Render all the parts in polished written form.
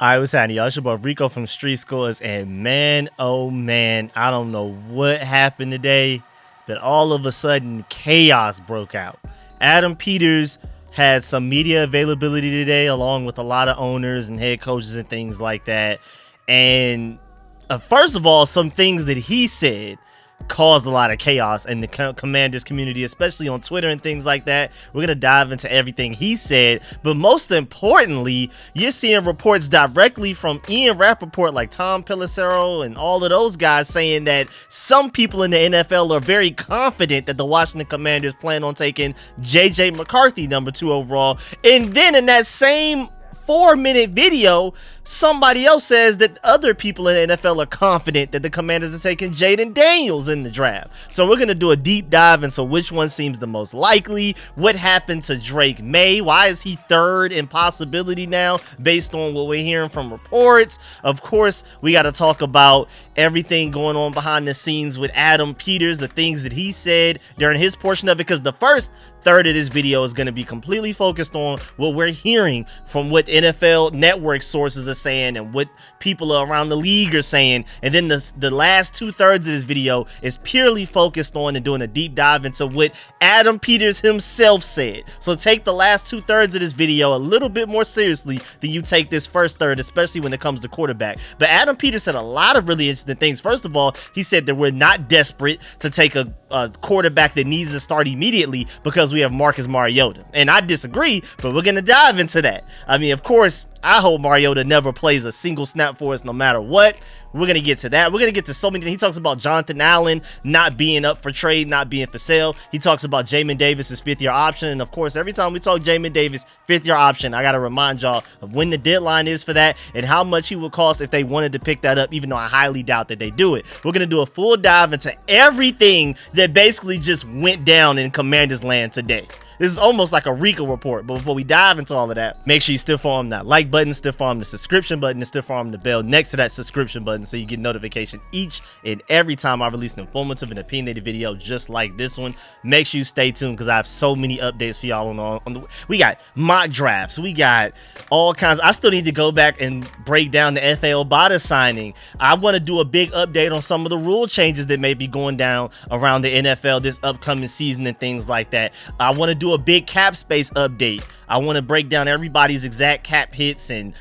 I was happening, y'all. It's your boy Rico from RicoScores, and man, oh man, I don't know what happened today, but all of a sudden chaos broke out. Adam Peters had some media availability today, along with a lot of owners and head coaches and things like that. And first of all, some things that he said caused a lot of chaos in the Commanders community, especially on Twitter and things like that. We're going to dive into everything he said, but most importantly, you're seeing reports directly from Ian Rappaport, like Tom Pelissero and all of those guys, saying that some people in the NFL are very confident that the Washington Commanders plan on taking McCarthy number 2 overall. And then in that same 4-minute video, somebody else says that other people in the NFL are confident that the Commanders are taking Jayden Daniels in the draft. So we're going to do a deep dive into which one seems the most likely, what happened to Drake Maye, why is he third in possibility now based on what we're hearing from reports. Of course, we got to talk about everything going on behind the scenes with Adam Peters, the things that he said during his portion of it, because the first third of this video is going to be completely focused on what we're hearing from what NFL Network sources are saying and what people around the league are saying, and then the last 2/3 of this video is purely focused on and doing a deep dive into what Adam Peters himself said. So take the last 2/3 of this video a little bit more seriously than you take this first third, especially when it comes to quarterback. But Adam Peters said a lot of really interesting things. First of all, he said that we're not desperate to take a quarterback that needs to start immediately because we have Marcus Mariota, and I disagree, but we're gonna dive into that. I mean, of course, I hope Mariota never plays a single snap for us no matter what. We're going to get to that. We're going to get to so many things. He talks about Jonathan Allen not being up for trade, not being for sale. He talks about Jamin Davis's 5th-year option. And of course, every time we talk Jamin Davis 5th-year option, I got to remind y'all of when the deadline is for that and how much he would cost if they wanted to pick that up, even though I highly doubt that they do it. We're going to do a full dive into everything that basically just went down in Commanders land today. This is almost like a Rico report, but before we dive into all of that, make sure you still farm that like button, still farm the subscription button, and still farm the bell next to that subscription button so you get notification each and every time I release an informative and opinionated video just like this one. Make sure you stay tuned because I have so many updates for y'all on the. We got mock drafts, we got all kinds. I still need to go back and break down the FA Obata signing. I want to do a big update on some of the rule changes that may be going down around the NFL this upcoming season and things like that. I want to do a big cap space update. I want to break down everybody's exact cap hits and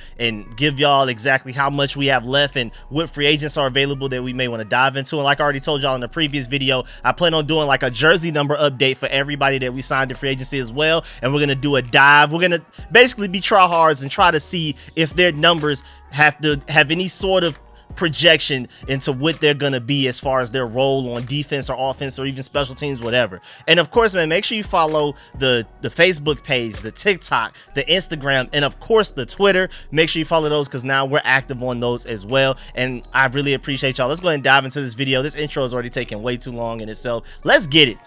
give y'all exactly how much we have left and what free agents are available that we may want to dive into. And like I already told y'all in the previous video, I plan on doing like a jersey number update for everybody that we signed to free agency as well. And we're going to do a dive. We're going to basically be tryhards and try to see if their numbers have to have any sort of projection into what they're gonna be as far as their role on defense or offense or even special teams, whatever. And of course, man, make sure you follow the Facebook page, the TikTok, the Instagram, and of course the Twitter. Make sure you follow those because now we're active on those as well, and I really appreciate y'all. Let's go ahead and dive into this video. This intro is already taking way too long in itself. Let's get it.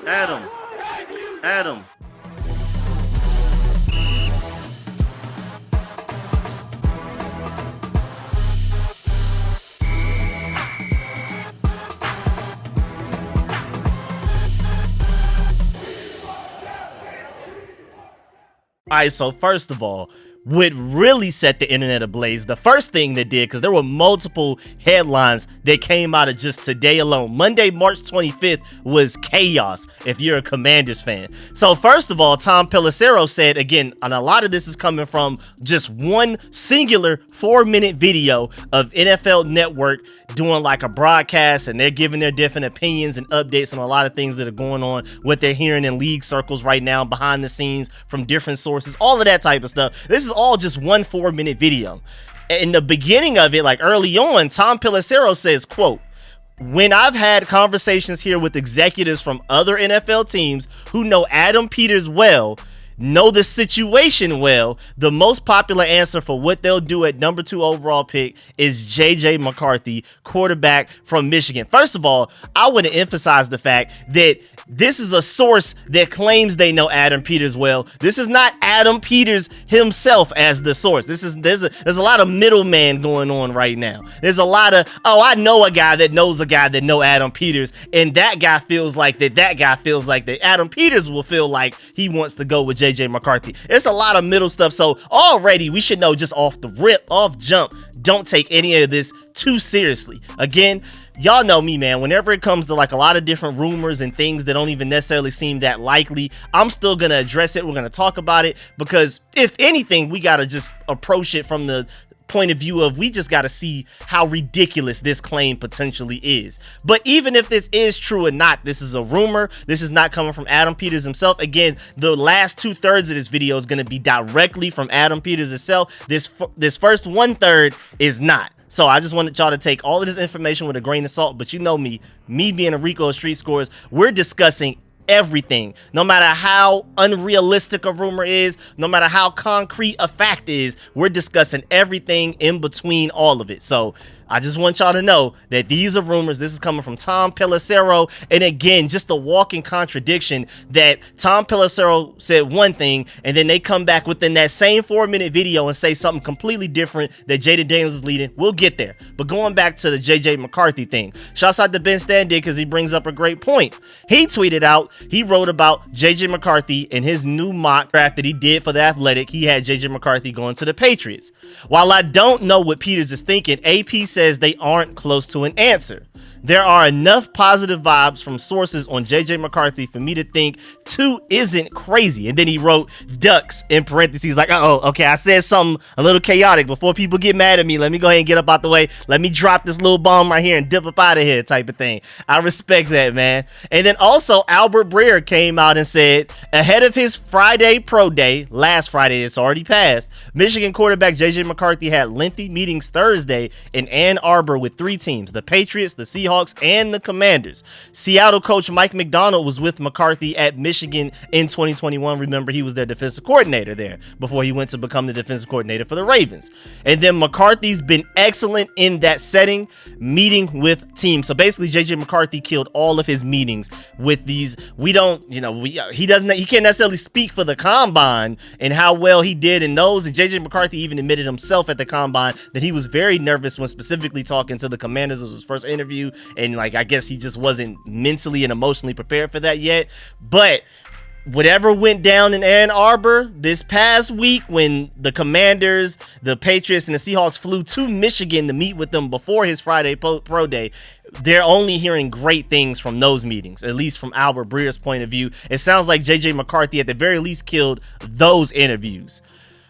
Adam. All right, so first of all, what really set the internet ablaze, the first thing that did, because there were multiple headlines that came out of just today alone. Monday, March 25th was chaos if you're a Commanders fan. So first of all, Tom Pelissero said, again, and a lot of this is coming from just one singular 4-minute video of NFL Network doing like a broadcast, and they're giving their different opinions and updates on a lot of things that are going on, what they're hearing in league circles right now, behind the scenes from different sources, all of that type of stuff. This is all just one 4-minute video. In the beginning of it, like early on, Tom Pelissero says, quote, "When I've had conversations here with executives from other NFL teams who know Adam Peters well, know the situation well, the most popular answer for what they'll do at number 2 overall pick is McCarthy, quarterback from Michigan." First of all, I want to emphasize the fact that This is a source that claims they know Adam Peters well. This is not Adam Peters himself as the source. There's a lot of middleman going on right now. There's a lot of, oh, I know a guy that knows a guy that know Adam Peters, and that guy feels like that guy feels like that. Adam Peters will feel like he wants to go with JJ McCarthy. It's a lot of middle stuff. So already we should know just off the rip, off jump, don't take any of this too seriously. Again, y'all know me, man. Whenever it comes to like a lot of different rumors and things that don't even necessarily seem that likely, I'm still gonna address it. We're gonna talk about it because if anything, we gotta just approach it from the point of view of we just got to see how ridiculous this claim potentially is. But even if this is true or not, this is a rumor. This is not coming from Adam Peters himself. Again, the last 2/3 of this video is going to be directly from Adam Peters himself. This first 1/3 is not. So I just wanted y'all to take all of this information with a grain of salt. But you know me being a Rico of Street Scores, we're discussing everything, no matter how unrealistic a rumor is, no matter how concrete a fact is, we're discussing everything in between all of it. So I just want y'all to know that these are rumors. This is coming from Tom Pelissero. And again, just a walking contradiction that Tom Pelissero said one thing, and then they come back within that same 4-minute video and say something completely different that Jayden Daniels is leading. We'll get there. But going back to the JJ McCarthy thing, shouts out to Ben Standig because he brings up a great point. He tweeted out, he wrote about JJ McCarthy in his new mock draft that he did for The Athletic. He had JJ McCarthy going to the Patriots. While I don't know what Peters is thinking, AP says they aren't close to an answer. There are enough positive vibes from sources on JJ McCarthy for me to think 2 isn't crazy. And then he wrote ducks in parentheses like, oh, okay, I said something a little chaotic. Before people get mad at me, let me go ahead and get up out the way. Let me drop this little bomb right here and dip up out of here type of thing. I respect that, man. And then also Albert Breer came out and said ahead of his Friday pro day, last Friday, it's already passed, Michigan quarterback JJ McCarthy had lengthy meetings Thursday in Ann Arbor with 3 teams, the Patriots, the Seahawks, and the Commanders. Seattle coach Mike McDonald was with McCarthy at Michigan in 2021. Remember, he was their defensive coordinator there before he went to become the defensive coordinator for the Ravens. And then McCarthy's been excellent in that setting, meeting with teams. So basically, JJ McCarthy killed all of his meetings with these. We don't, he can't necessarily speak for the combine and how well he did in those. And JJ McCarthy even admitted himself at the combine that he was very nervous when specifically talking to the Commanders. It was his first interview. And I guess he just wasn't mentally and emotionally prepared for that yet. But whatever went down in Ann Arbor this past week when the Commanders, the Patriots, and the Seahawks flew to Michigan to meet with them before his Friday pro day, they're only hearing great things from those meetings, at least from Albert Breer's point of view. It sounds like JJ McCarthy at the very least killed those interviews.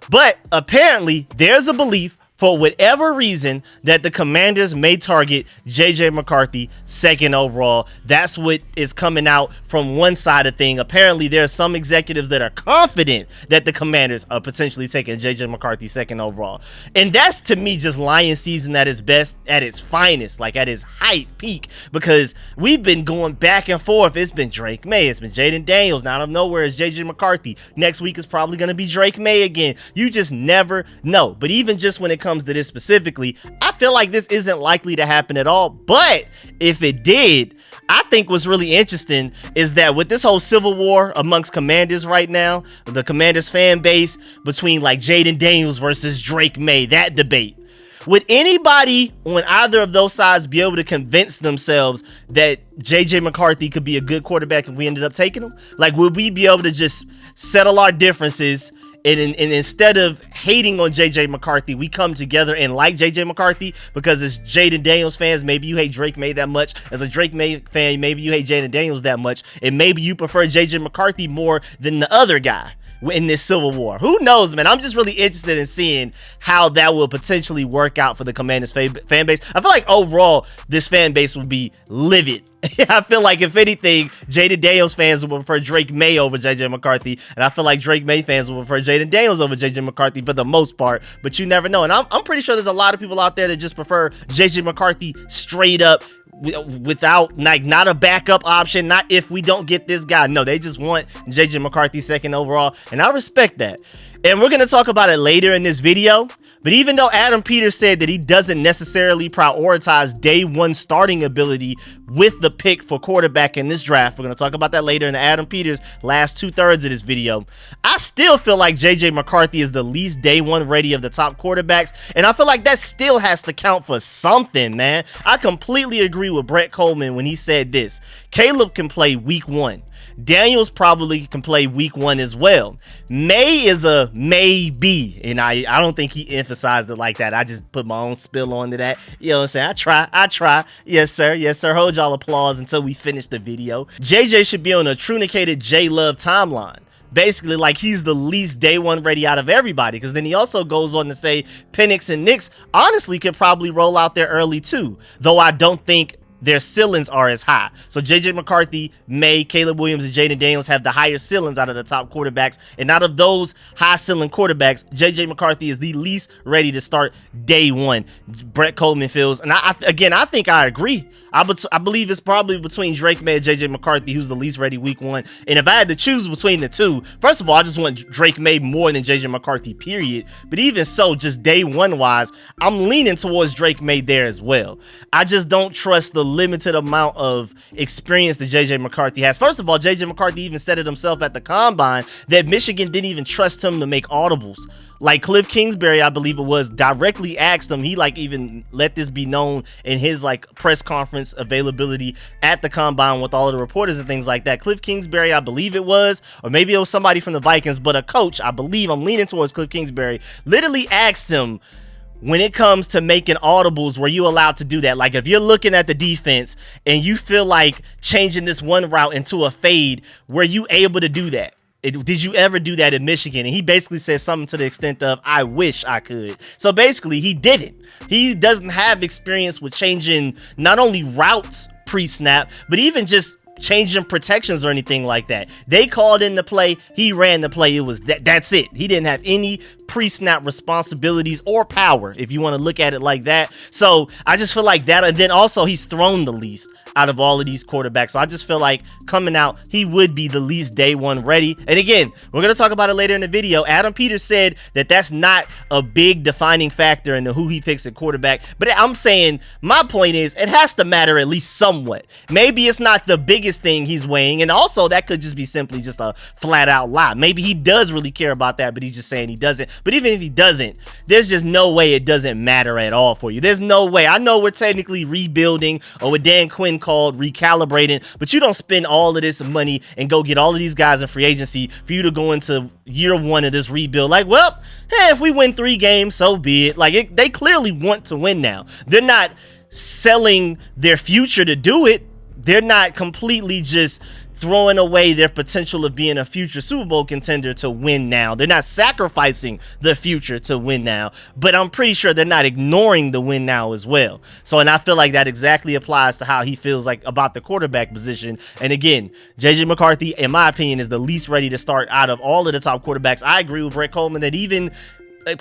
But apparently there's a belief, for whatever reason, that the Commanders may target JJ McCarthy 2nd overall. That's what is coming out from one side of thing. Apparently, there are some executives that are confident that the Commanders are potentially taking JJ McCarthy 2nd overall. And that's, to me, just Lion season at its best, at its finest, like at its height, peak, because we've been going back and forth. It's been Drake May. It's been Jayden Daniels. Now, out of nowhere, it's JJ McCarthy. Next week is probably going to be Drake May again. You just never know. But even just when it comes to this specifically, I feel like this isn't likely to happen at all. But if it did, I think what's really interesting is that with this whole civil war amongst Commanders right now, the Commanders fan base between like Jayden Daniels versus Drake May, that debate, would anybody on either of those sides be able to convince themselves that JJ McCarthy could be a good quarterback if we ended up taking him? Like, would we be able to just settle our differences and instead of hating on JJ McCarthy, we come together and like JJ McCarthy? Because as Jayden Daniels fans, maybe you hate Drake May that much. As a Drake May fan, maybe you hate Jayden Daniels that much. And maybe you prefer JJ McCarthy more than the other guy in this civil war. Who knows, man? I'm just really interested in seeing how that will potentially work out for the Commanders fan base. I feel like overall, this fan base will be livid. I feel like, if anything, Jayden Daniels fans will prefer Drake May over JJ McCarthy, and I feel like Drake May fans will prefer Jayden Daniels over JJ McCarthy for the most part, but you never know. And I'm pretty sure there's a lot of people out there that just prefer JJ McCarthy straight up, without, like, not a backup option, not if we don't get this guy. No, they just want JJ McCarthy 2nd overall, and I respect that. And we're going to talk about it later in this video. But even though Adam Peters said that he doesn't necessarily prioritize day 1 starting ability with the pick for quarterback in this draft. We're going to talk about that later in the Adam Peters last 2/3 of this video. I still feel like JJ McCarthy is the least day one ready of the top quarterbacks, and I feel like that still has to count for something, man. I completely agree with Brett Coleman when he said this. Caleb can play week 1. Daniels probably can play week 1 as well. Maye is a maybe, and I don't think he emphasized it like that. I just put my own spill onto that. You know what I'm saying? I try. Yes, sir. Yes, sir. Hold y'all applause until we finish the video. JJ should be on a trunicated J Love timeline. Basically, like, he's the least day one ready out of everybody, because then he also goes on to say Penix and Nix honestly could probably roll out there early too, though I don't think their ceilings are as high. So JJ McCarthy, Maye, Caleb Williams, and Jayden Daniels have the higher ceilings out of the top quarterbacks. And out of those high ceiling quarterbacks, JJ McCarthy is the least ready to start day one. Brett Coleman feels, and I think I agree. I believe it's probably between Drake May and JJ McCarthy who's the least ready week 1. And if I had to choose between the two, first of all, I just want Drake May more than JJ McCarthy, period. But even so, just day one wise, I'm leaning towards Drake May there as well. I just don't trust the limited amount of experience that JJ McCarthy has. First of all, JJ McCarthy even said it himself at the combine that Michigan didn't even trust him to make audibles. Like Cliff Kingsbury, I believe it was, directly asked him. He like even let this be known in his like press conference availability at the combine with all of the reporters and things like that. Cliff Kingsbury, I believe it was, or maybe it was somebody from the Vikings, but a coach, I believe, I'm leaning towards Cliff Kingsbury, literally asked him, when it comes to making audibles, were you allowed to do that? Like, if you're looking at the defense and you feel like changing this one route into a fade, were you able to do that? Did you ever do that in Michigan? And he basically said something to the extent of, I wish I could. So basically, he didn't. He doesn't have experience with changing not only routes pre-snap, but even just changing protections or anything like that. They called in the play, he ran the play. It was that's it. He didn't have any pre-snap responsibilities or power, if you want to look at it like that. So I just feel like that, and then also he's thrown the least out of all of these quarterbacks. So I just feel like coming out, he would be the least day one ready. And again, we're going to talk about it later in the video. Adam Peters said that that's not a big defining factor in who he picks at quarterback. But I'm saying, my point is, it has to matter at least somewhat. Maybe it's not the biggest thing he's weighing. And also that could just be simply just a flat out lie. Maybe he does really care about that, but he's just saying he doesn't. But even if he doesn't, there's just no way it doesn't matter at all for you. There's no way. I know we're technically rebuilding, or what Dan Quinn called recalibrating, but you don't spend all of this money and go get all of these guys in free agency for you to go into year one of this rebuild like, well, hey, if we win 3 games, so be it. Like, they clearly want to win now. They're not selling their future to do it. They're not completely just throwing away their potential of being a future Super Bowl contender to win now. They're not sacrificing the future to win now, but I'm pretty sure they're not ignoring the win now as well. So, and I feel like that exactly applies to how he feels like about the quarterback position. And again, JJ McCarthy, in my opinion, is the least ready to start out of all of the top quarterbacks. I agree with Brett Coleman that even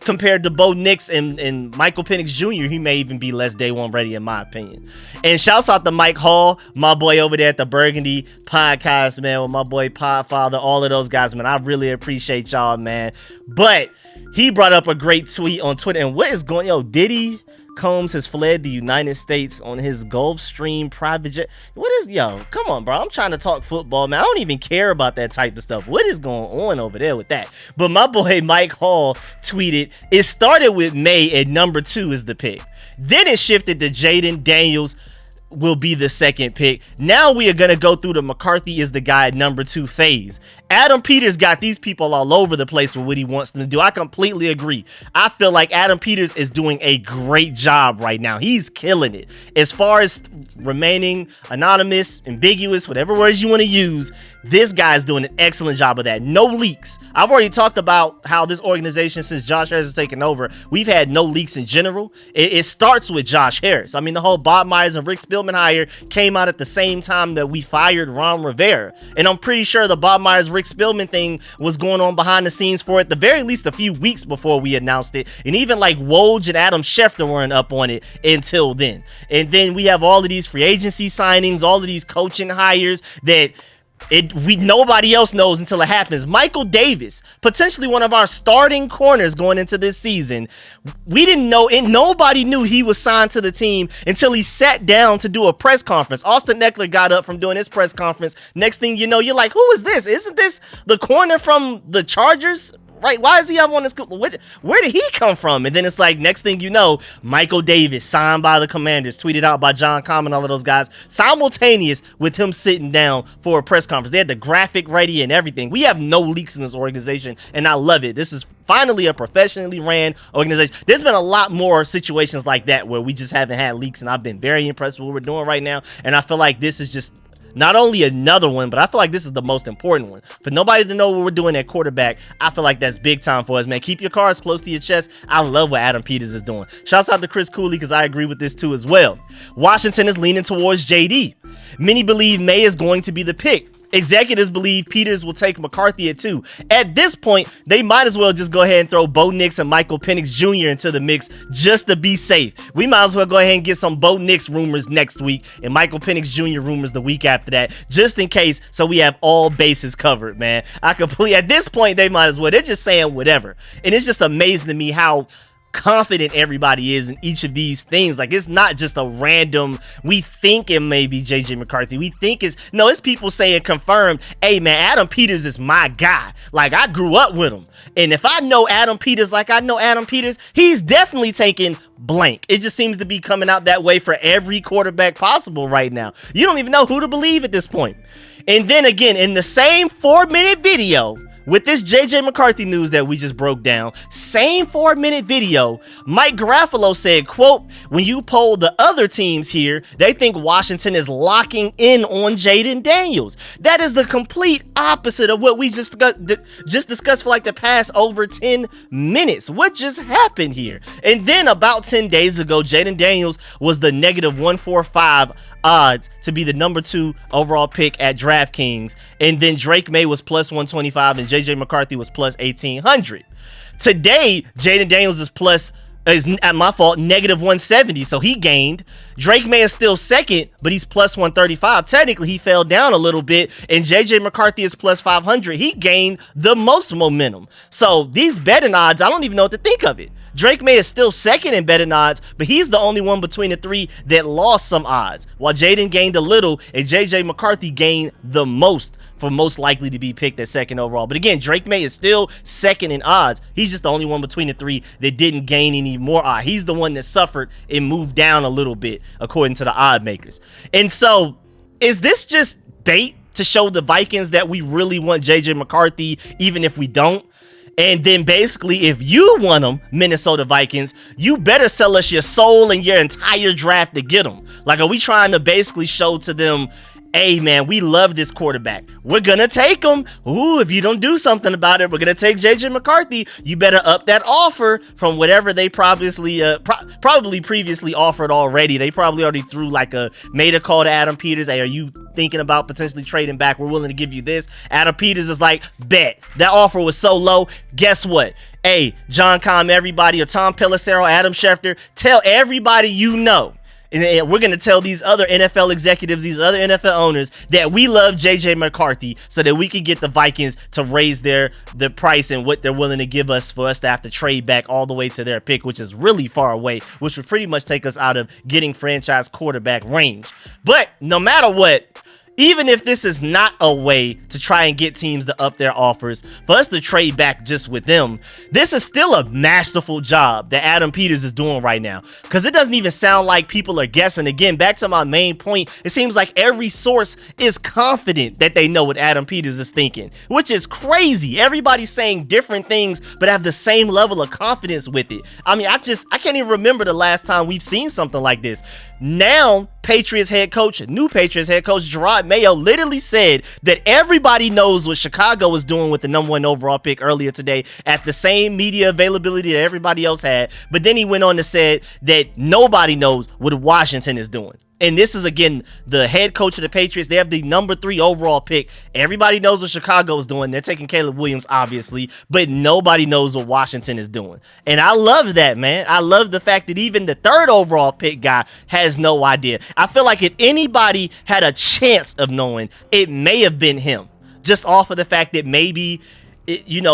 compared to Bo Nix and Michael Penix Jr., he may even be less day one ready, in my opinion. And shouts out to Mike Hall, my boy over there at the Burgundy podcast, man, with my boy Podfather, all of those guys, man. I really appreciate y'all, man. But he brought up a great tweet on Twitter. And what is going, Diddy Combs has fled the United States on his Gulfstream private jet. What is, come on, bro. I'm trying to talk football, man. I don't even care about that type of stuff. What is going on over there with that? But my boy Mike Hall tweeted, it started with Maye at number 2 is the pick. Then it shifted to Jayden Daniels will be the second pick. Now we are going to go through the McCarthy is the guy at number 2 phase. Adam Peters got these people all over the place with what he wants them to do. I completely agree. I feel like Adam Peters is doing a great job right now. He's killing it. As far as remaining anonymous, ambiguous, whatever words you want to use, this guy's doing an excellent job of that. No leaks. I've already talked about how this organization, since Josh Harris has taken over, we've had no leaks in general. It starts with Josh Harris. I mean, the whole Bob Myers and Rick Spielman hire came out at the same time that we fired Ron Rivera. And I'm pretty sure the Bob Myers, Rick Spielman thing was going on behind the scenes for at the very least a few weeks before we announced it. And even like Woj and Adam Schefter weren't up on it until then. And then we have all of these free agency signings, all of these coaching hires that Nobody else knows until it happens. Michael Davis, potentially one of our starting corners going into this season. We didn't know, and nobody knew he was signed to the team until he sat down to do a press conference. Austin Eckler got up from doing his press conference. Next thing you know, you're like, who is this? Isn't this the corner from the Chargers? Right? Why is he up on this? Where did he come from? And then it's like, next thing you know, Michael Davis, signed by the Commanders, tweeted out by John Com and all of those guys, simultaneous with him sitting down for a press conference. They had the graphic ready and everything. We have no leaks in this organization, and I love it. This is finally a professionally ran organization. There's been a lot more situations like that where we just haven't had leaks, and I've been very impressed with what we're doing right now. And I feel like this is just not only another one, but I feel like this is the most important one. For nobody to know what we're doing at quarterback, I feel like that's big time for us, man. Keep your cards close to your chest. I love what Adam Peters is doing. Shouts out to Chris Cooley, because I agree with this too as well. Washington is leaning towards JD. Many believe Maye is going to be the pick. Executives believe Peters will take McCarthy at 2. At this point, they might as well just go ahead and throw Bo Nix and Michael Penix Jr. into the mix just to be safe. We might as well go ahead and get some Bo Nix rumors next week and Michael Penix Jr. rumors the week after that, just in case, so we have all bases covered, man. At this point, they might as well. They're just saying whatever. And it's just amazing to me how confident everybody is in each of these things. Like, it's not just a random, we think it may be JJ McCarthy, it's people saying confirmed, hey man, Adam Peters is my guy. Like, I grew up with him, and if I know Adam Peters like I know Adam Peters, he's definitely taking blank. It just seems to be coming out that way for every quarterback possible right now. You don't even know who to believe at this point. And then again, in the same 4-minute video, with this JJ McCarthy news that we just broke down, same 4-minute video, Mike Garafolo said, quote, when you poll the other teams here, they think Washington is locking in on Jayden Daniels. That is the complete opposite of what we just discussed for like the past over 10 minutes. What just happened here? And then about 10 days ago, Jayden Daniels was the -145 odds to be the number 2 overall pick at DraftKings, and then Drake Maye was +125 and JJ McCarthy was +1800. Today, Jayden Daniels is -170, so he gained. Drake Maye is still second, but he's +135. Technically, he fell down a little bit, and JJ McCarthy is +500. He gained the most momentum. So these betting odds, I don't even know what to think of it. Drake Maye is still second in betting odds, but he's the only one between the three that lost some odds, while Jayden gained a little and JJ McCarthy gained the most for most likely to be picked at second overall. But again, Drake Maye is still second in odds. He's just the only one between the three that didn't gain any more odds. He's the one that suffered and moved down a little bit, according to the odd makers. And so, is this just bait to show the Vikings that we really want JJ McCarthy, even if we don't? And then basically, if you want them, Minnesota Vikings, you better sell us your soul and your entire draft to get them. Like, are we trying to basically show to them, hey man, we love this quarterback, we're gonna take him. Ooh, if you don't do something about it, we're gonna take JJ McCarthy. You better up that offer from whatever they probably previously offered already. They probably already made a call to Adam Peters. Hey, are you thinking about potentially trading back? We're willing to give you this. Adam Peters is like, bet. That offer was so low. Guess what? Hey, John Com, everybody, or Tom Pelissero, Adam Schefter, tell everybody you know. And we're going to tell these other NFL executives, these other NFL owners, that we love JJ McCarthy so that we can get the Vikings to raise the price and what they're willing to give us for us to have to trade back all the way to their pick, which is really far away, which would pretty much take us out of getting franchise quarterback range. But no matter what, even if this is not a way to try and get teams to up their offers, for us to trade back just with them, this is still a masterful job that Adam Peters is doing right now, because it doesn't even sound like people are guessing. Again, back to my main point, it seems like every source is confident that they know what Adam Peters is thinking, which is crazy. Everybody's saying different things, but have the same level of confidence with it. I mean, I can't even remember the last time we've seen something like this. Now, new Patriots head coach Gerard Mayo literally said that everybody knows what Chicago was doing with the number 1 overall pick earlier today at the same media availability that everybody else had. But then he went on to say that nobody knows what Washington is doing. And this is, again, the head coach of the Patriots. They have the number 3 overall pick. Everybody knows what Chicago is doing. They're taking Caleb Williams, obviously, but nobody knows what Washington is doing. And I love that, man. I love the fact that even the 3rd overall pick guy has no idea. I feel like if anybody had a chance of knowing, it may have been him. Just off of the fact that maybe,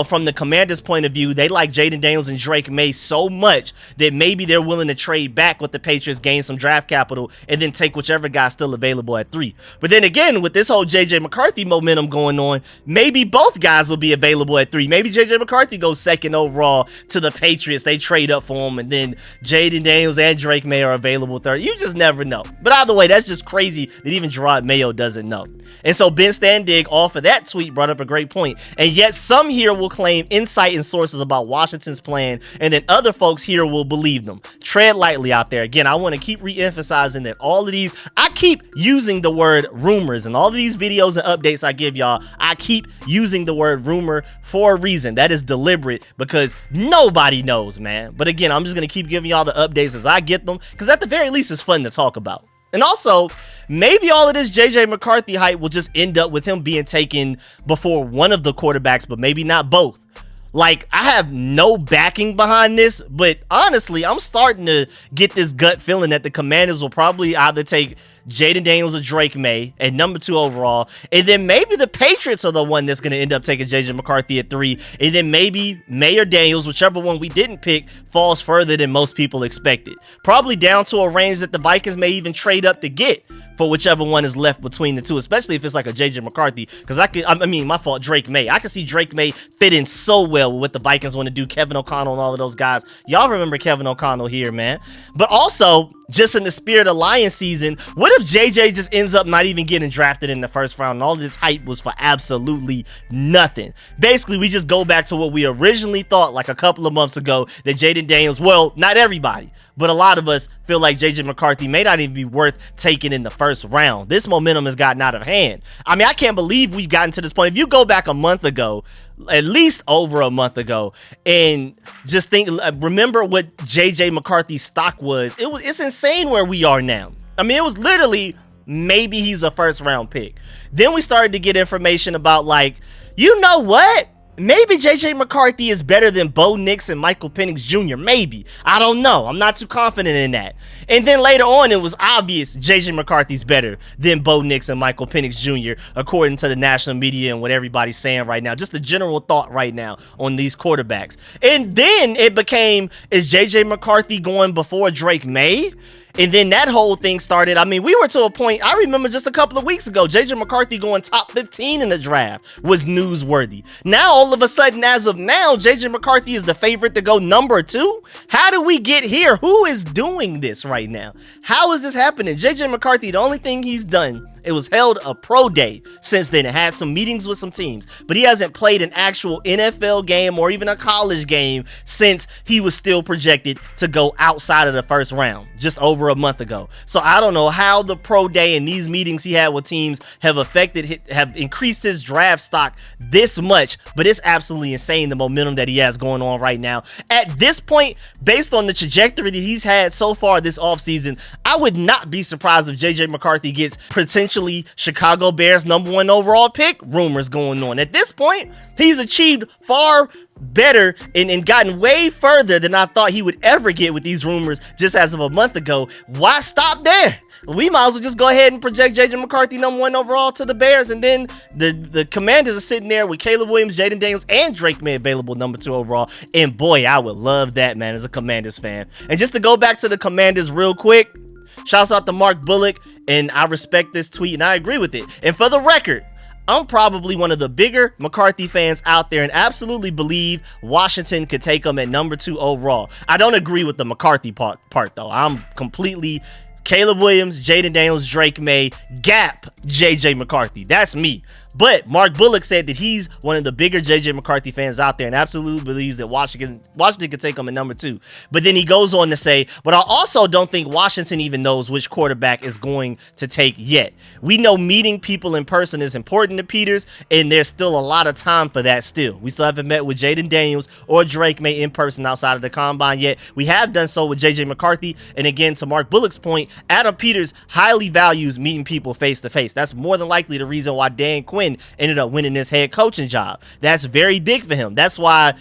from the Commanders' point of view, they like Jayden Daniels and Drake Maye so much that maybe they're willing to trade back with the Patriots, gain some draft capital, and then take whichever guy's still available at 3. But then again, with this whole J.J. McCarthy momentum going on, maybe both guys will be available at 3. Maybe J.J. McCarthy goes 2nd overall to the Patriots. They trade up for him, and then Jayden Daniels and Drake Maye are available 3rd. You just never know. But either way, that's just crazy that even Gerard Mayo doesn't know. And so Ben Standig, off of that tweet, brought up a great point. And yet some here will claim insight and sources about Washington's plan, and then other folks here will believe them. Tread lightly out there. Again, I want to keep re-emphasizing that all of these, I keep using the word rumors, and all of these videos and updates I give y'all, I keep using the word rumor for a reason. That is deliberate, because nobody knows, man. But again, I'm just going to keep giving y'all the updates as I get them, because at the very least, it's fun to talk about. And also, maybe all of this J.J. McCarthy hype will just end up with him being taken before one of the quarterbacks, but maybe not both. Like, I have no backing behind this, but honestly, I'm starting to get this gut feeling that the Commanders will probably either take Jayden Daniels or Drake Maye at number 2 overall, and then maybe the Patriots are the one that's going to end up taking J.J. McCarthy at 3, and then maybe Maye or Daniels, whichever one we didn't pick, falls further than most people expected. Probably down to a range that the Vikings may even trade up to get for whichever one is left between the two, especially if it's like a J.J. McCarthy, because Drake Maye. I can see Drake Maye fit in so well with what the Vikings want to do, Kevin O'Connell and all of those guys. Y'all remember Kevin O'Connell here, man. But also, just in the spirit of Lions season, what if JJ just ends up not even getting drafted in the 1st round and all of this hype was for absolutely nothing? Basically, we just go back to what we originally thought like a couple of months ago, that Jayden Daniels, well, not everybody, but a lot of us feel like J.J. McCarthy may not even be worth taking in the 1st round. This momentum has gotten out of hand. I mean, I can't believe we've gotten to this point. If you go back a month ago, at least over a month ago, and just remember what J.J. McCarthy's stock was. It's insane where we are now. I mean, it was literally maybe he's a 1st round pick. Then we started to get information about, like, you know what? Maybe J.J. McCarthy is better than Bo Nix and Michael Penix Jr. Maybe. I don't know. I'm not too confident in that. And then later on, it was obvious J.J. McCarthy's better than Bo Nix and Michael Penix Jr., according to the national media and what everybody's saying right now. Just the general thought right now on these quarterbacks. And then it became, is J.J. McCarthy going before Drake Maye? And then that whole thing started. I mean, we were to a point, I remember just a couple of weeks ago, J.J. McCarthy going top 15 in the draft was newsworthy. Now, all of a sudden, as of now, J.J. McCarthy is the favorite to go number 2. How do we get here? Who is doing this right now? How is this happening? J.J. McCarthy, the only thing he's done, it was held a pro day since then. It had some meetings with some teams, but he hasn't played an actual NFL game or even a college game since he was still projected to go outside of the 1st round just over a month ago. So I don't know how the pro day and these meetings he had with teams have increased his draft stock this much, but it's absolutely insane the momentum that he has going on right now. At this point, based on the trajectory that he's had so far this offseason, I would not be surprised if J.J. McCarthy gets potentially Chicago Bears number 1 overall pick rumors going on. At this point, he's achieved far better and gotten way further than I thought he would ever get with these rumors just as of a month ago. Why stop there? We might as well just go ahead and project J.J. McCarthy number 1 overall to the Bears, and then the Commanders are sitting there with Caleb Williams, Jayden Daniels, and Drake Maye available number 2 overall. And boy, I would love that, man, as a Commanders fan. And just to go back to the Commanders real quick, shouts out to Mark Bullock, and I respect this tweet and I agree with it. And for the record, I'm probably one of the bigger McCarthy fans out there and absolutely believe Washington could take him at number 2 overall. I don't agree with the McCarthy part though. I'm completely Caleb Williams, Jayden Daniels, Drake Maye, gap J.J. McCarthy. That's me. But Mark Bullock said that he's one of the bigger J.J. McCarthy fans out there and absolutely believes that Washington could take him at number 2. But then he goes on to say, but I also don't think Washington even knows which quarterback is going to take yet. We know meeting people in person is important to Peters, and there's still a lot of time for that still. We still haven't met with Jayden Daniels or Drake Maye in person outside of the combine yet. We have done so with J.J. McCarthy, and again, to Mark Bullock's point, Adam Peters highly values meeting people face to face. That's more than likely the reason why Dan Quinn ended up winning this head coaching job. That's very big for him. That's why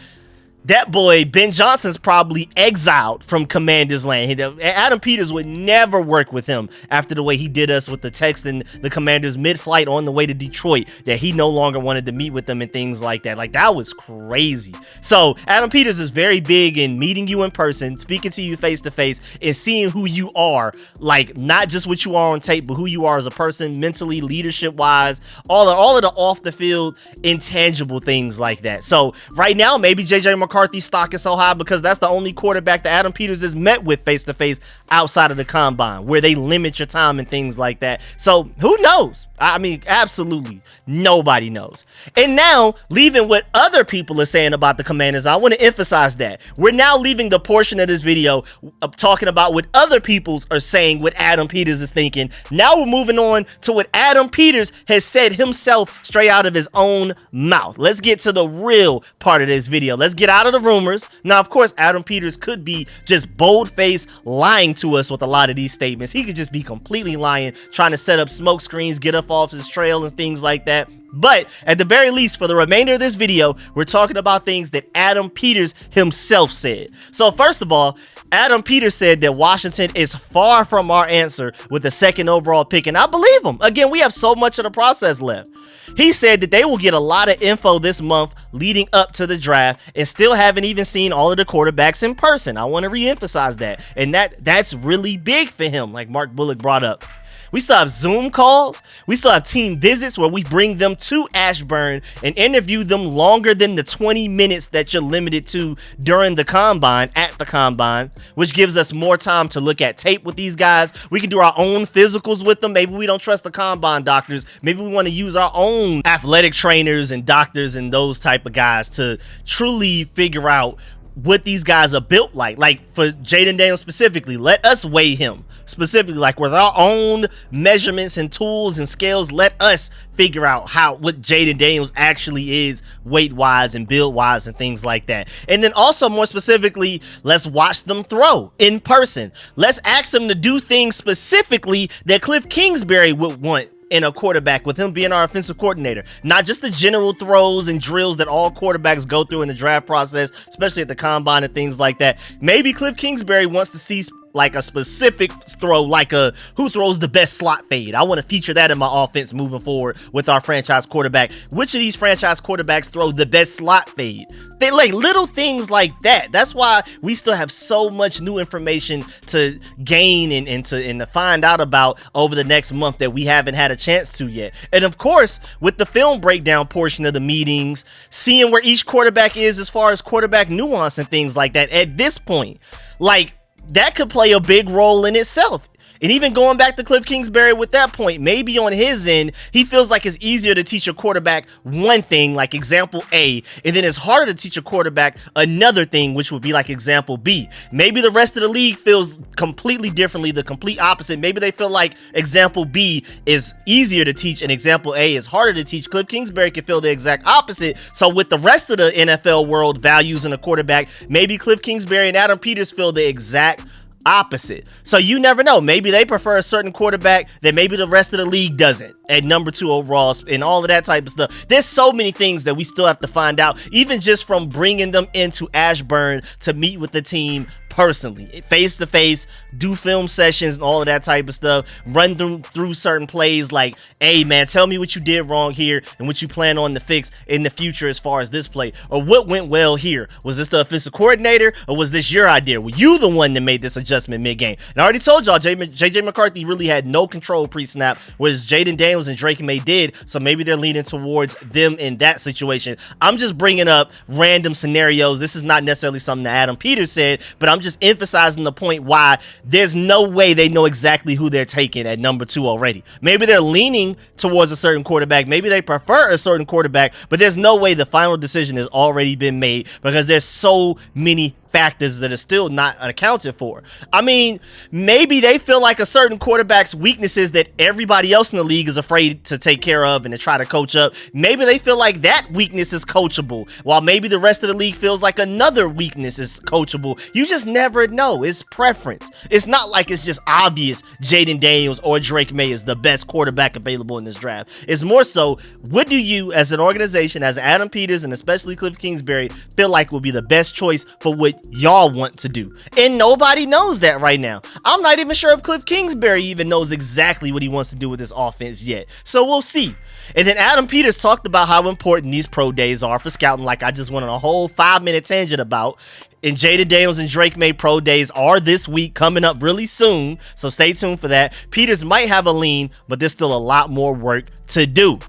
that boy Ben Johnson's probably exiled from Commander's Land. Adam Peters would never work with him after the way he did us with the text and the Commanders mid-flight on the way to Detroit, that he no longer wanted to meet with them and things like that. Like, that was crazy. So Adam Peters is very big in meeting you in person, speaking to you face to face, and seeing who you are, like not just what you are on tape, but who you are as a person, mentally, leadership wise, all of the off the field intangible things like that. So right now, maybe JJ McCarthy's stock is so high because that's the only quarterback that Adam Peters has met with face to face outside of the combine, where they limit your time and things like that. So who knows? I mean, absolutely nobody knows. And now, leaving what other people are saying about the Commanders, I want to emphasize that we're now leaving the portion of this video of talking about what other people are saying, what Adam Peters is thinking. Now we're moving on to what Adam Peters has said himself straight out of his own mouth. Let's get to the real part of this video. Let's get out of the rumors. Now, of course, Adam Peters could be just bold-faced lying to us with a lot of these statements. He could just be completely lying, trying to set up smoke screens, get up off his trail and things like that. But at the very least, for the remainder of this video, we're talking about things that Adam Peters himself said. So first of all, Adam Peters said that Washington is far from our answer with the second overall pick, and I believe him. Again, we have so much of the process left. He said that they will get a lot of info this month leading up to the draft, and still haven't even seen all of the quarterbacks in person. I want to reemphasize that, and that's really big for him, like Mark Bullock brought up. We still have Zoom calls. We still have team visits where we bring them to Ashburn and interview them longer than the 20 minutes that you're limited to during the combine, at the combine, which gives us more time to look at tape with these guys. We can do our own physicals with them. Maybe we don't trust the combine doctors. Maybe we want to use our own athletic trainers and doctors and those type of guys to truly figure out what these guys are built like. Like for Jayden Daniels specifically, let us weigh him specifically, like with our own measurements and tools and scales. Let us figure out what Jayden Daniels actually is weight wise and build wise and things like that. And then also more specifically, let's watch them throw in person. Let's ask them to do things specifically that Cliff Kingsbury would want in a quarterback, with him being our offensive coordinator. Not just the general throws and drills that all quarterbacks go through in the draft process, especially at the combine and things like that. Maybe Cliff Kingsbury wants to see like a specific throw, like a who throws the best slot fade. I want to feature that in my offense moving forward with our franchise quarterback. Which of these franchise quarterbacks throw the best slot fade? They like little things like that. That's why we still have so much new information to gain and to find out about over the next month that we haven't had a chance to yet. And of course, with the film breakdown portion of the meetings, seeing where each quarterback is as far as quarterback nuance and things like that at this point, like, that could play a big role in itself. And even going back to Cliff Kingsbury with that point, maybe on his end, he feels like it's easier to teach a quarterback one thing, like example A, and then it's harder to teach a quarterback another thing, which would be like example B. Maybe the rest of the league feels completely differently, the complete opposite. Maybe they feel like example B is easier to teach and example A is harder to teach. Cliff Kingsbury can feel the exact opposite. So with the rest of the NFL world values in a quarterback, maybe Cliff Kingsbury and Adam Peters feel the exact opposite. So you never know. Maybe they prefer a certain quarterback that maybe the rest of the league doesn't at number 2 overall and all of that type of stuff. There's so many things that we still have to find out, even just from bringing them into Ashburn to meet with the team personally, face to face, do film sessions and all of that type of stuff, run them through certain plays like, hey man, tell me what you did wrong here and what you plan on to fix in the future as far as this play, or what went well here. Was this the offensive coordinator or was this your idea? Were you the one that made this adjustment mid-game? And I already told y'all, JJ McCarthy really had no control pre-snap, whereas Jayden Daniels and Drake May did, so maybe they're leaning towards them in that situation. I'm just bringing up random scenarios. This is not necessarily something that Adam Peters said, but I'm just emphasizing the point why there's no way they know exactly who they're taking at number 2 already. Maybe they're leaning towards a certain quarterback. Maybe they prefer a certain quarterback, but there's no way the final decision has already been made because there's so many factors that are still not accounted for. I mean, maybe they feel like a certain quarterback's weaknesses that everybody else in the league is afraid to take care of and to try to coach up. Maybe they feel like that weakness is coachable, while maybe the rest of the league feels like another weakness is coachable. You just never know. It's preference. It's not like it's just obvious Jayden Daniels or Drake Maye is the best quarterback available in this draft. It's more so, what do you as an organization, as Adam Peters and especially Cliff Kingsbury, feel like will be the best choice for what y'all want to do? And nobody knows that right now. I'm not even sure if Cliff Kingsbury even knows exactly what he wants to do with this offense yet. So we'll see. And then Adam Peters talked about how important these pro days are for scouting, like I just went on a whole 5-minute tangent about. And Jayden Daniels and Drake Maye pro days are this week, coming up really soon. So stay tuned for that. Peters might have a lean, but there's still a lot more work to do.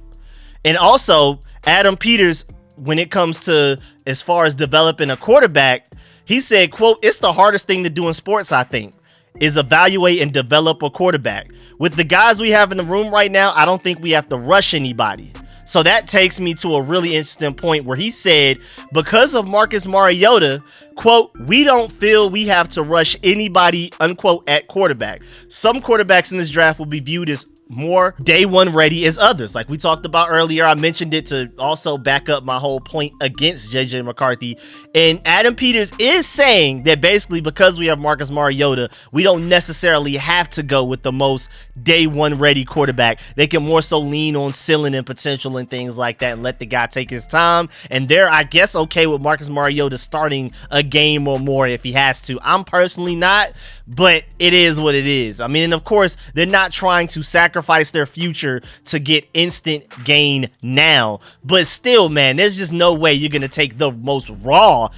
And also, Adam Peters, when it comes to as far as developing a quarterback, he said, quote, "It's the hardest thing to do in sports, I think, is evaluate and develop a quarterback. With the guys we have in the room right now, I don't think we have to rush anybody." So that takes me to a really interesting point where he said, because of Marcus Mariota, quote, "We don't feel we have to rush anybody," unquote, at quarterback. Some quarterbacks in this draft will be viewed as more day one ready as others. Like we talked about earlier, I mentioned it to also back up my whole point against JJ McCarthy. And Adam Peters is saying that basically because we have Marcus Mariota, we don't necessarily have to go with the most day one ready quarterback. They can more so lean on ceiling and potential and things like that and let the guy take his time. And they're, I guess, okay with Marcus Mariota starting a game or more if he has to. I'm personally not, but it is what it is. I mean, and of course, they're not trying to sacrifice their future to get instant gain now. But still, man, there's just no way you're going to take the most raw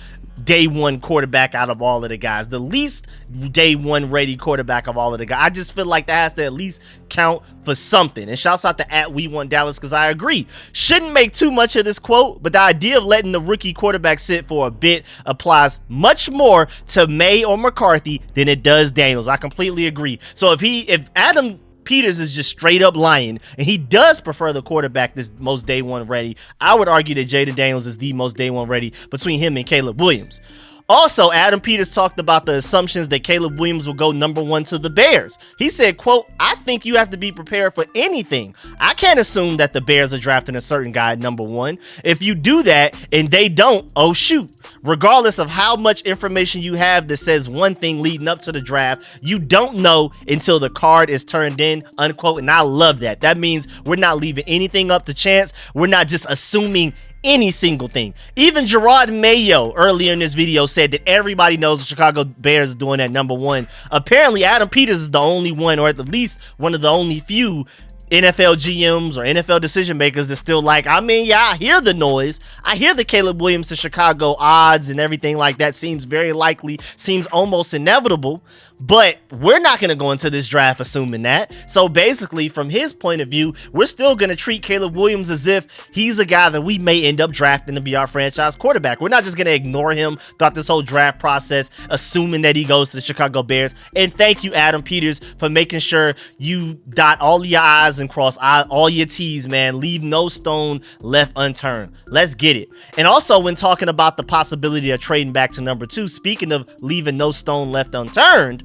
day one quarterback out of all of the guys, the least day one ready quarterback of all of the guys. I just feel like that has to at least count for something. And shouts out to @WeWantDallas, because I agree. Shouldn't make too much of this quote, but the idea of letting the rookie quarterback sit for a bit applies much more to Maye or McCarthy than it does Daniels. I completely agree. So if Adam Peters is just straight up lying and he does prefer the quarterback that's most day one ready, I would argue that Jayden Daniels is the most day one ready between him and Caleb Williams. Also, Adam Peters talked about the assumptions that Caleb Williams will go number one to the Bears. He said, quote, "I think you have to be prepared for anything. I can't assume that the Bears are drafting a certain guy at number one. If you do that and they don't, oh shoot. Regardless of how much information you have that says one thing leading up to the draft, you don't know until the card is turned in," unquote. And I love that. That means we're not leaving anything up to chance. We're not just assuming any single thing. Even Gerard Mayo earlier in this video said that everybody knows the Chicago Bears is doing that number one. Apparently Adam Peters is the only one, or at least one of the only few NFL GMs or NFL decision makers that's still like, I mean, yeah, I hear the noise. I hear the Caleb Williams to Chicago odds and everything like that seems very likely, seems almost inevitable. But we're not going to go into this draft assuming that. So basically, from his point of view, we're still going to treat Caleb Williams as if he's a guy that we may end up drafting to be our franchise quarterback. We're not just going to ignore him throughout this whole draft process, assuming that he goes to the Chicago Bears. And thank you, Adam Peters, for making sure you dot all your I's and cross all your T's, man. Leave no stone left unturned. Let's get it. And also, when talking about the possibility of trading back to number two, speaking of leaving no stone left unturned,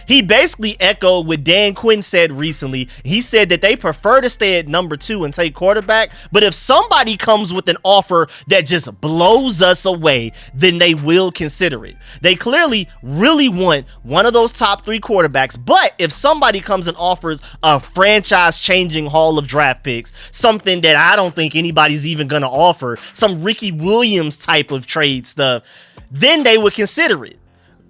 he basically echoed what Dan Quinn said recently. He said that they prefer to stay at number two and take quarterback, but if somebody comes with an offer that just blows us away, then they will consider it. They clearly really want one of those top three quarterbacks, but if somebody comes and offers a franchise-changing haul of draft picks, something that I don't think anybody's even going to offer, some Ricky Williams type of trade stuff, then they would consider it.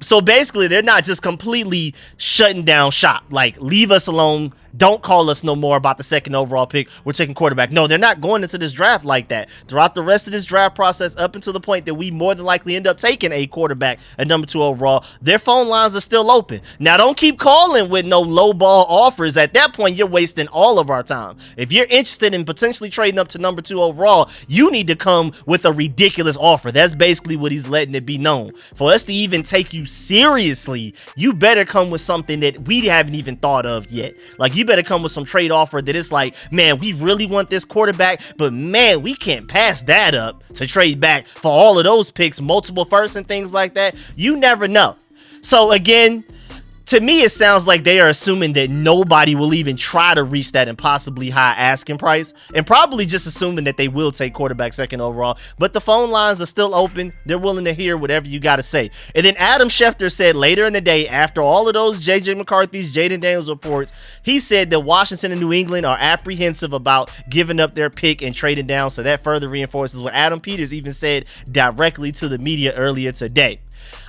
So basically, they're not just completely shutting down shop. Like, leave us alone. Don't call us no more about the second overall pick. We're taking quarterback. No, they're not going into this draft like that. Throughout the rest of this draft process, up until the point that we more than likely end up taking a quarterback at number two overall, their phone lines are still open. Now, don't keep calling with no low ball offers. At that point, you're wasting all of our time. If you're interested in potentially trading up to number two overall, you need to come with a ridiculous offer. That's basically what he's letting it be known. For us to even take you seriously, you better come with something that we haven't even thought of yet. Like, you you better come with some trade offer that it's like, man, we really want this quarterback, but man, we can't pass that up to trade back for all of those picks, multiple firsts and things like that. You never know. So again, to me, it sounds like they are assuming that nobody will even try to reach that impossibly high asking price, and probably just assuming that they will take quarterback second overall. But the phone lines are still open. They're willing to hear whatever you got to say. And then Adam Schefter said later in the day, after all of those JJ McCarthy's, Jayden Daniels reports, he said that Washington and New England are apprehensive about giving up their pick and trading down. So that further reinforces what Adam Peters even said directly to the media earlier today.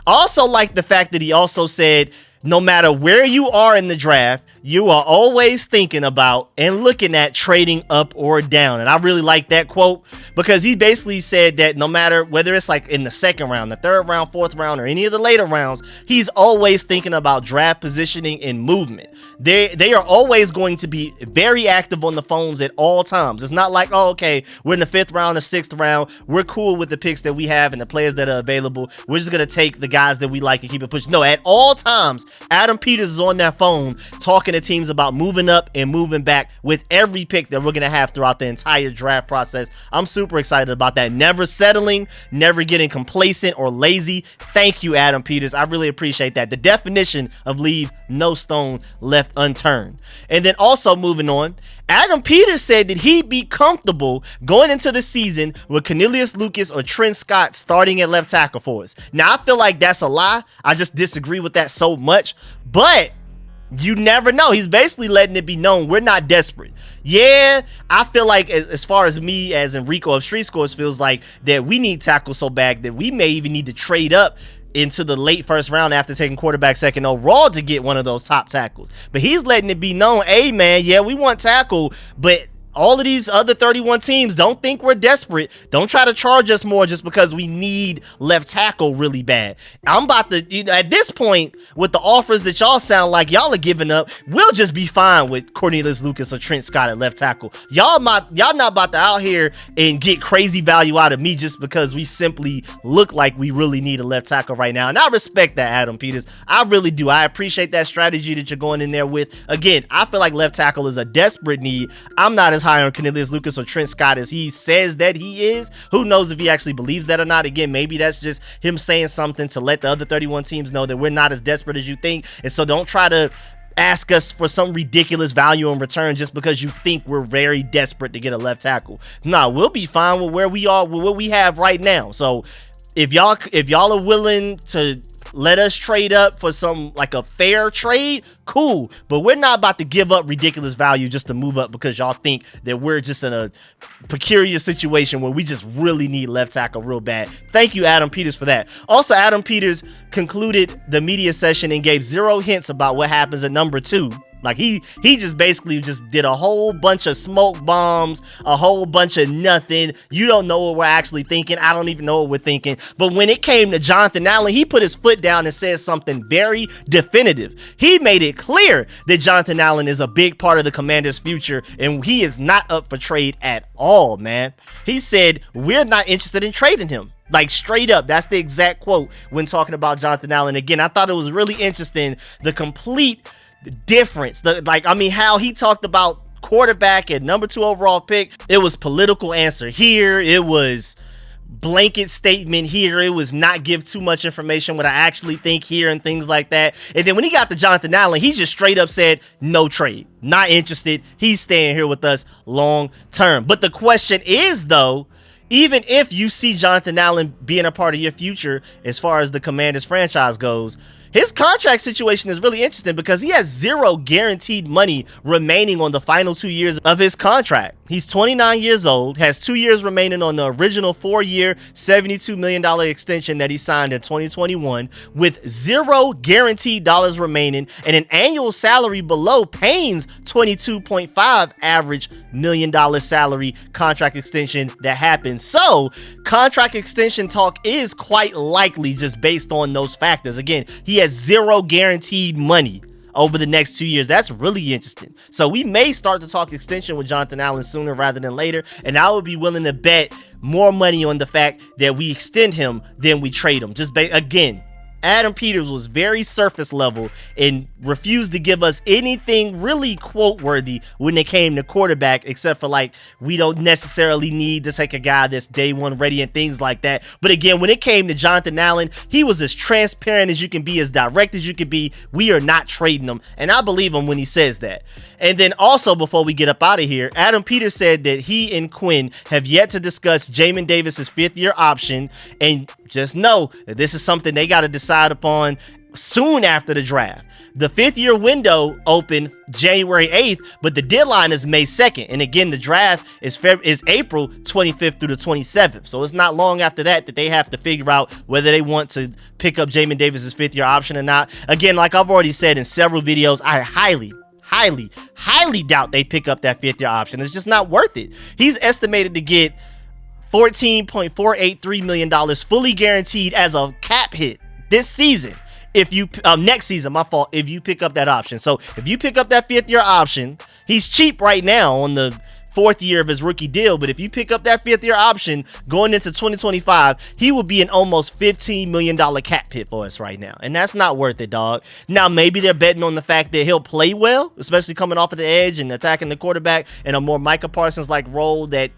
I also like the fact that he also said, no matter where you are in the draft, you are always thinking about and looking at trading up or down. And I really like that quote, because he basically said that no matter whether it's like in the second round, the third round, fourth round, or any of the later rounds, he's always thinking about draft positioning and movement. They are always going to be very active on the phones at all times. It's not like, oh, okay, we're in the fifth round or sixth round, we're cool with the picks that we have and the players that are available, we're just going to take the guys that we like and keep it pushing. No, at all times, Adam Peters is on that phone talking to teams about moving up and moving back with every pick that we're going to have throughout the entire draft process. I'm super excited about that. Never settling, never getting complacent or lazy. Thank you, Adam Peters. I really appreciate that. The definition of leave no stone left unturned. And then also moving on, Adam Peters said that he'd be comfortable going into the season with Cornelius Lucas or Trent Scott starting at left tackle for us. Now, I feel like that's a lie. I just disagree with that so much, but you never know. He's basically letting it be known we're not desperate. Yeah, I feel like as far as me as in Rico of Street Scores feels like that we need tackle so bad that we may even need to trade up into the late first round after taking quarterback second overall to get one of those top tackles. But he's letting it be known, hey man, yeah, we want tackle, but all of these other 31 teams don't think we're desperate. Don't try to charge us more just because we need left tackle really bad. I'm about to, at this point, with the offers that y'all sound like y'all are giving up, we'll just be fine with Cornelius Lucas or Trent Scott at left tackle. Y'all not about to out here and get crazy value out of me just because we simply look like we really need a left tackle right now. And I respect that, Adam Peters. I really do. I appreciate that strategy that you're going in there with. Again, I feel like left tackle is a desperate need. I'm not as high on Cornelius Lucas or Trent Scott as he says that he is. Who knows if he actually believes that or not? Again, maybe that's just him saying something to let the other 31 teams know that we're not as desperate as you think. And so don't try to ask us for some ridiculous value in return just because you think we're very desperate to get a left tackle. No, we'll be fine with where we are, with what we have right now. So if y'all are willing to let us trade up for some like a fair trade, cool, but we're not about to give up ridiculous value just to move up because y'all think that we're just in a peculiar situation where we just really need left tackle real bad. Thank you, Adam Peters, for that. Also, Adam Peters concluded the media session and gave zero hints about what happens at number 2. Like he just basically just did a whole bunch of smoke bombs, a whole bunch of nothing. You don't know what we're actually thinking. I don't even know what we're thinking. But when it came to Jonathan Allen, he put his foot down and said something very definitive. He made it clear that Jonathan Allen is a big part of the Commanders' future, and he is not up for trade at all, man. He said, we're not interested in trading him. Like straight up, that's the exact quote when talking about Jonathan Allen. Again, I thought it was really interesting, the complete difference, how he talked about quarterback and number 2 overall pick. It was political answer here, it was blanket statement here, it was not give too much information what I actually think here and things like that. And then when he got to Jonathan Allen, he just straight up said no trade, not interested, he's staying here with us long term. But the question is though, even if you see Jonathan Allen being a part of your future as far as the Commanders franchise goes, his contract situation is really interesting because he has zero guaranteed money remaining on the final 2 years of his contract. He's 29 years old, has 2 years remaining on the original 4-year, $72 million extension that he signed in 2021 with zero guaranteed dollars remaining and an annual salary below Payne's $22.5 average $1 million salary contract extension that happened. So contract extension talk is quite likely just based on those factors. Again, he has zero guaranteed money over the next 2 years. That's really interesting. So we may start to talk extension with Jonathan Allen sooner rather than later, and I would be willing to bet more money on the fact that we extend him than we trade him. Just again, Adam Peters was very surface level and refused to give us anything really quote worthy when it came to quarterback, except for like, we don't necessarily need to take a guy that's day one ready and things like that. But again, when it came to Jonathan Allen, he was as transparent as you can be, as direct as you can be. We are not trading him, and I believe him when he says that. And then also, before we get up out of here, Adam Peters said that he and Quinn have yet to discuss Jamin Davis's 5th-year option, and just know that this is something they got to decide upon soon after the draft. The 5th-year window opened January 8th, but the deadline is May 2nd. And again, the draft is April 25th through the 27th. So it's not long after that they have to figure out whether they want to pick up Jamin Davis's 5th-year option or not. Again, like I've already said in several videos, I highly doubt they pick up that 5th-year option. It's just not worth it. He's estimated to get $14.483 million fully guaranteed as a cap hit this season. If you next season, my fault, if you pick up that option. So if you pick up that 5th-year option, he's cheap right now on the 4th year of his rookie deal, but if you pick up that 5th-year option going into 2025, he will be an almost $15 million cap hit for us right now, and that's not worth it, dog. Now, maybe they're betting on the fact that he'll play well, especially coming off of the edge and attacking the quarterback in a more Micah Parsons-like role that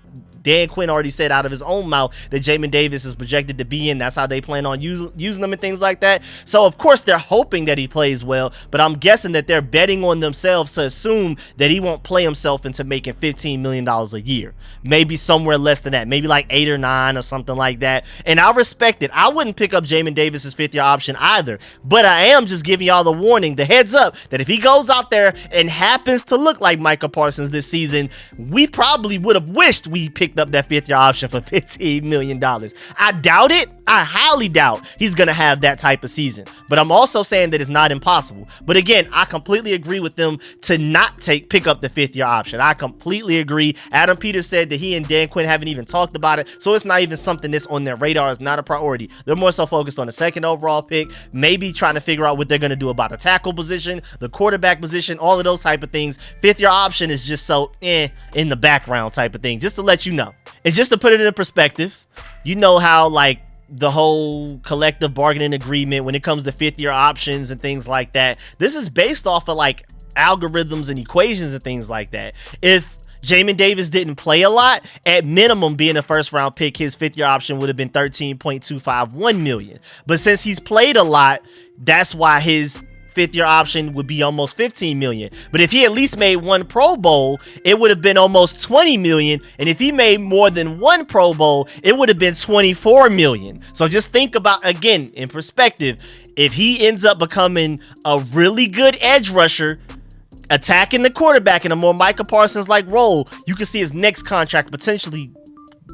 Dan Quinn already said out of his own mouth that Jamin Davis is projected to be in. That's how they plan on using them and things like that. So, of course, they're hoping that he plays well, but I'm guessing that they're betting on themselves to assume that he won't play himself into making $15 million a year. Maybe somewhere less than that. Maybe like 8 or 9 or something like that. And I respect it. I wouldn't pick up Jamin Davis's 5th-year option either, but I am just giving y'all the warning, the heads up, that if he goes out there and happens to look like Micah Parsons this season, we probably would have wished we picked up that 5th-year option for $15 million. I doubt it. I highly doubt he's going to have that type of season. But I'm also saying that it's not impossible. But again, I completely agree with them to not pick up the 5th-year option. I completely agree. Adam Peters said that he and Dan Quinn haven't even talked about it, so it's not even something that's on their radar. It's not a priority. They're more so focused on the 2nd overall pick, maybe trying to figure out what they're going to do about the tackle position, the quarterback position, all of those type of things. 5th-year option is just so in the background type of thing, just to let you know. And just to put it in perspective, you know how like the whole collective bargaining agreement when it comes to 5th-year options and things like that, this is based off of like algorithms and equations and things like that. If Jamin Davis didn't play a lot, at minimum being a 1st-round pick, his 5th-year option would have been $13.251 million. But since he's played a lot, that's why his 5th-year option would be almost $15 million. But if he at least made 1 Pro Bowl, it would have been almost $20 million. And if he made more than 1 Pro Bowl, it would have been $24 million. So just think about, again, in perspective, if he ends up becoming a really good edge rusher, attacking the quarterback in a more Micah Parsons-like role, you can see his next contract potentially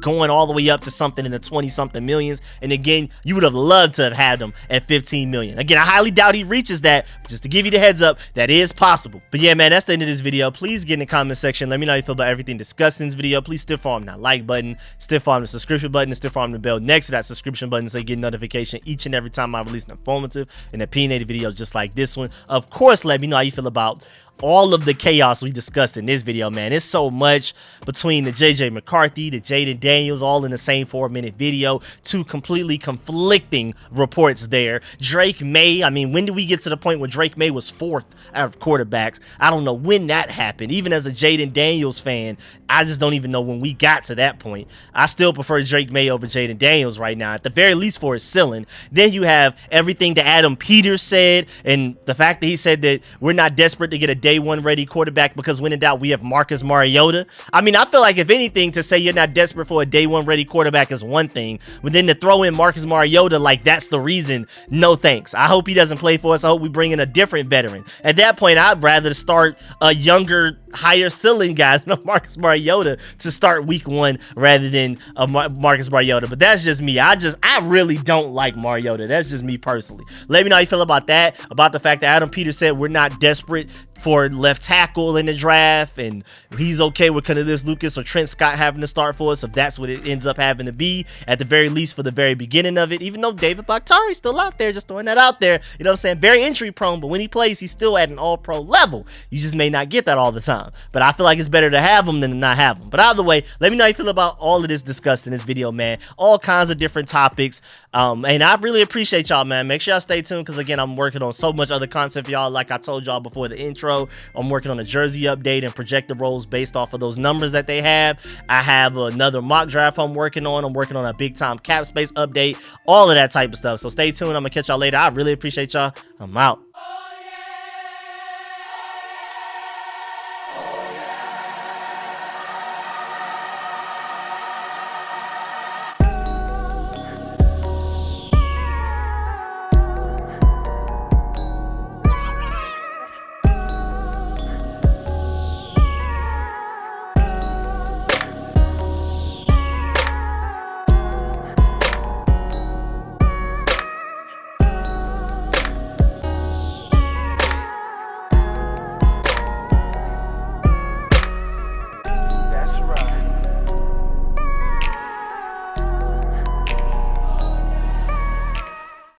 going all the way up to something in the 20-something millions. And again, you would have loved to have had him at $15 million. Again, I highly doubt he reaches that, but just to give you the heads up, that is possible. But yeah, man, that's the end of this video. Please get in the comment section. Let me know how you feel about everything discussed in this video. Please stiff arm that like button, stiff arm the subscription button, and stiff arm the bell next to that subscription button so you get notification each and every time I release an informative and opinionated video just like this one. Of course, let me know how you feel about all of the chaos we discussed in this video, man. It's so much between the McCarthy, the Jayden Daniels, all in the same 4-minute video. 2 completely conflicting reports there. Drake Maye, I mean, when did we get to the point where Drake Maye was 4th out of quarterbacks? I don't know when that happened. Even as a Jayden Daniels fan, I just don't even know when we got to that point. I still prefer Drake Maye over Jayden Daniels right now, at the very least for his ceiling. Then you have everything that Adam Peters said, and the fact that he said that we're not desperate to get a day one ready quarterback because when in doubt we have Marcus Mariota. I mean, I feel like if anything, to say you're not desperate for a day one ready quarterback is one thing, but then to throw in Marcus Mariota like that's the reason, no thanks. I hope he doesn't play for us. I hope we bring in a different veteran. At that point, I'd rather start a younger, higher ceiling guy than a Marcus Mariota to start week 1 rather than a Marcus Mariota. But that's just me. I really don't like Mariota. That's just me personally. Let me know how you feel about that, about the fact that Adam Peters said we're not desperate for left tackle in the draft, and he's okay with Cornelius Lucas or Trent Scott having to start for us if that's what it ends up having to be, at the very least for the very beginning of it, even though David Bakhtiari's still out there, just throwing that out there, you know what I'm saying, very injury prone, but when he plays, he's still at an all-pro level. You just may not get that all the time, but I feel like it's better to have him than to not have him. But either way, let me know how you feel about all of this discussed in this video, man. All kinds of different topics. And I really appreciate y'all, man. Make sure y'all stay tuned because, again, I'm working on so much other content for y'all. Like I told y'all before the intro, I'm working on a jersey update and projected roles based off of those numbers that they have. I have another mock draft I'm working on. I'm working on a big time cap space update, all of that type of stuff. So stay tuned. I'm going to catch y'all later. I really appreciate y'all. I'm out.